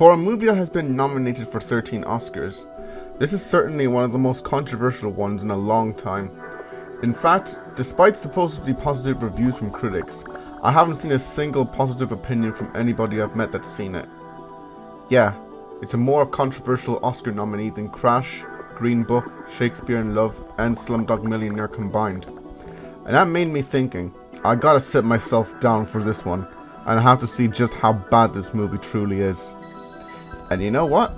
For a movie that has been nominated for 13 Oscars, this is certainly one of the most controversial ones in a long time. In fact, despite supposedly positive reviews from critics, I haven't seen a single positive opinion from anybody I've met that's seen it. Yeah, it's a more controversial Oscar nominee than Crash, Green Book, Shakespeare in Love, and Slumdog Millionaire combined. And that made me thinking, I gotta sit myself down for this one, and I have to see just how bad this movie truly is. And you know what?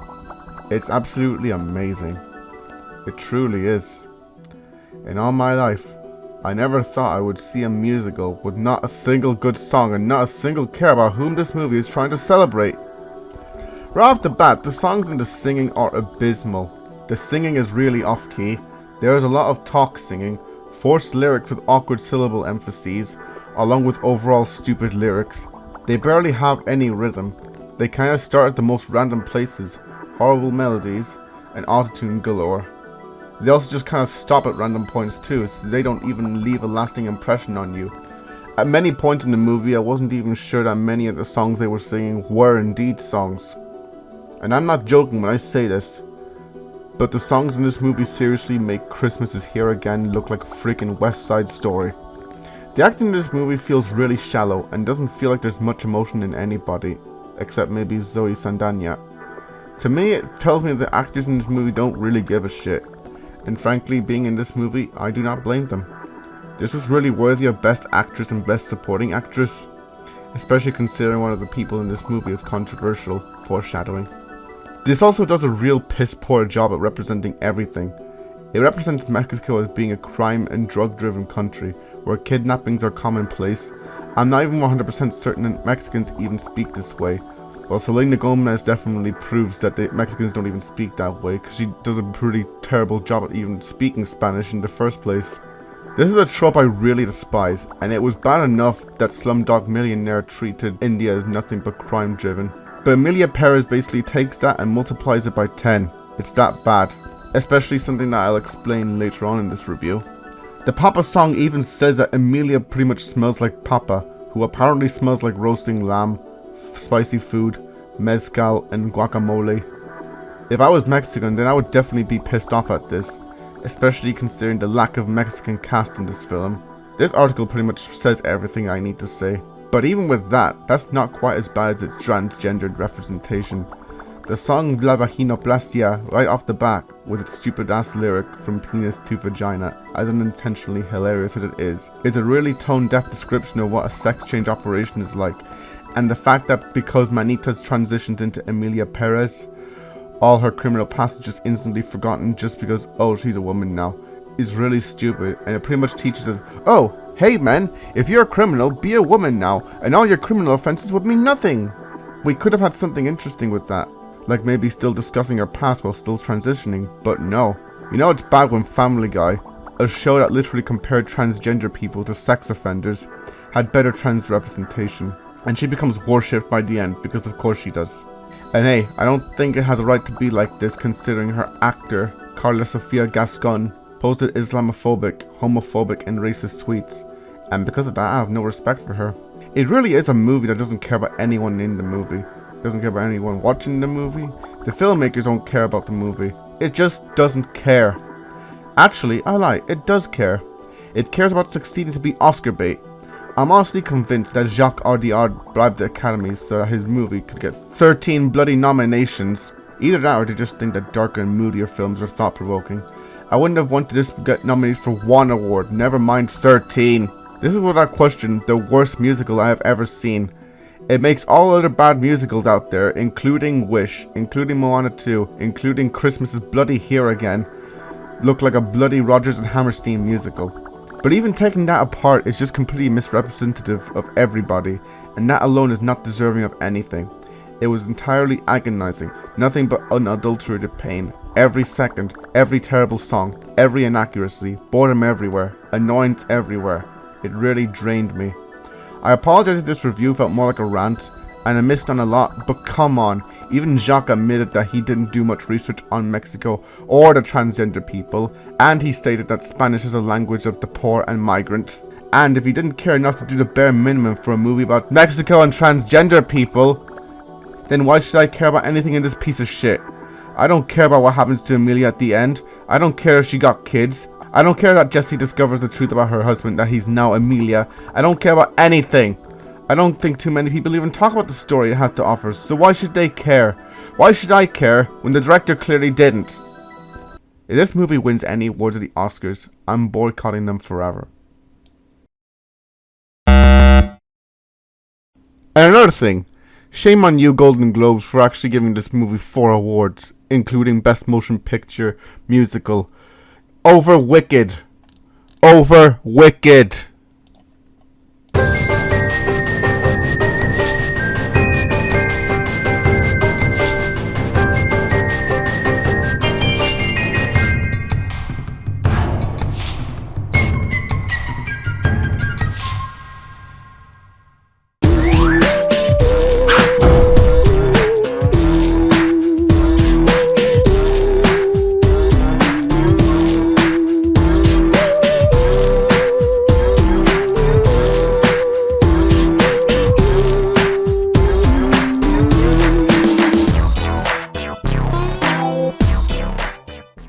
It's absolutely amazing. It truly is. In all my life, I never thought I would see a musical with not a single good song and not a single care about whom this movie is trying to celebrate. Right off the bat, the songs and the singing are abysmal. The singing is really off-key. There is a lot of talk singing, forced lyrics with awkward syllable emphases, along with overall stupid lyrics. They barely have any rhythm. They kinda start at the most random places, horrible melodies, and autotune galore. They also just kinda stop at random points too, so they don't even leave a lasting impression on you. At many points in the movie, I wasn't even sure that many of the songs they were singing were indeed songs. And I'm not joking when I say this, but the songs in this movie seriously make Christmas Is Here Again look like a freaking West Side Story. The acting in this movie feels really shallow and doesn't feel like there's much emotion in anybody, except maybe Zoe Saldana. To me, it tells me the actors in this movie don't really give a shit. And frankly, being in this movie, I do not blame them. This was really worthy of Best Actress and Best Supporting Actress, especially considering one of the people in this movie is controversial, foreshadowing. This also does a real piss poor job at representing everything. It represents Mexico as being a crime and drug driven country, where kidnappings are commonplace. I'm not even 100% certain that Mexicans even speak this way. Well, Selena Gomez definitely proves that the Mexicans don't even speak that way, because she does a pretty terrible job at even speaking Spanish in the first place. This is a trope I really despise, and it was bad enough that Slumdog Millionaire treated India as nothing but crime driven. But Emilia Pérez basically takes that and multiplies it by 10. It's that bad. Especially something that I'll explain later on in this review. The Papa song even says that Emilia pretty much smells like Papa, who apparently smells like roasting lamb, spicy food, mezcal, and guacamole. If I was Mexican, then I would definitely be pissed off at this, especially considering the lack of Mexican cast in this film. This article pretty much says everything I need to say. But even with that, that's not quite as bad as its transgendered representation. The song La Vaginoplastia, right off the bat, with its stupid ass lyric from penis to vagina, as unintentionally hilarious as it is a really tone-deaf description of what a sex change operation is like. And the fact that because Manita's transitioned into Emilia Pérez, all her criminal past is just instantly forgotten just because, oh, she's a woman now, is really stupid. And it pretty much teaches us, oh, hey man, if you're a criminal, be a woman now, and all your criminal offenses would mean nothing. We could have had something interesting with that, like maybe still discussing her past while still transitioning, but no. You know it's bad when Family Guy, a show that literally compared transgender people to sex offenders, had better trans representation. And she becomes worshipped by the end, because of course she does. And hey, I don't think it has a right to be like this considering her actor, Carla Sofia Gascon, posted Islamophobic, homophobic, and racist tweets. And because of that, I have no respect for her. It really is a movie that doesn't care about anyone in the movie. Doesn't care about anyone watching the movie. The filmmakers don't care about the movie. It just doesn't care. Actually, I lie, it does care. It cares about succeeding to be Oscar bait. I'm honestly convinced that Jacques Audiard bribed the Academy so that his movie could get 13 bloody nominations. Either that or they just think that darker and moodier films are thought-provoking. I wouldn't have wanted this to get nominated for one award, never mind 13. This is without question the worst musical I have ever seen. It makes all other bad musicals out there, including Wish, including Moana 2, including Christmas Is Bloody Here Again, look like a bloody Rodgers and Hammerstein musical. But even taking that apart is just completely misrepresentative of everybody, and that alone is not deserving of anything. It was entirely agonizing, nothing but unadulterated pain. Every second, every terrible song, every inaccuracy, boredom everywhere, annoyance everywhere. It really drained me. I apologize if this review felt more like a rant, and I missed on a lot, but come on, even Jacques admitted that he didn't do much research on Mexico or the transgender people, and he stated that Spanish is a language of the poor and migrants. And if he didn't care enough to do the bare minimum for a movie about Mexico and transgender people, then why should I care about anything in this piece of shit? I don't care about what happens to Emilia at the end. I don't care if she got kids. I don't care that Jessie discovers the truth about her husband, that he's now Emilia. I don't care about anything. I don't think too many people even talk about the story it has to offer, so why should they care? Why should I care when the director clearly didn't? If this movie wins any awards at the Oscars, I'm boycotting them forever. And another thing, shame on you Golden Globes for actually giving this movie 4 awards, including Best Motion Picture, Musical, over Wicked. Over Wicked.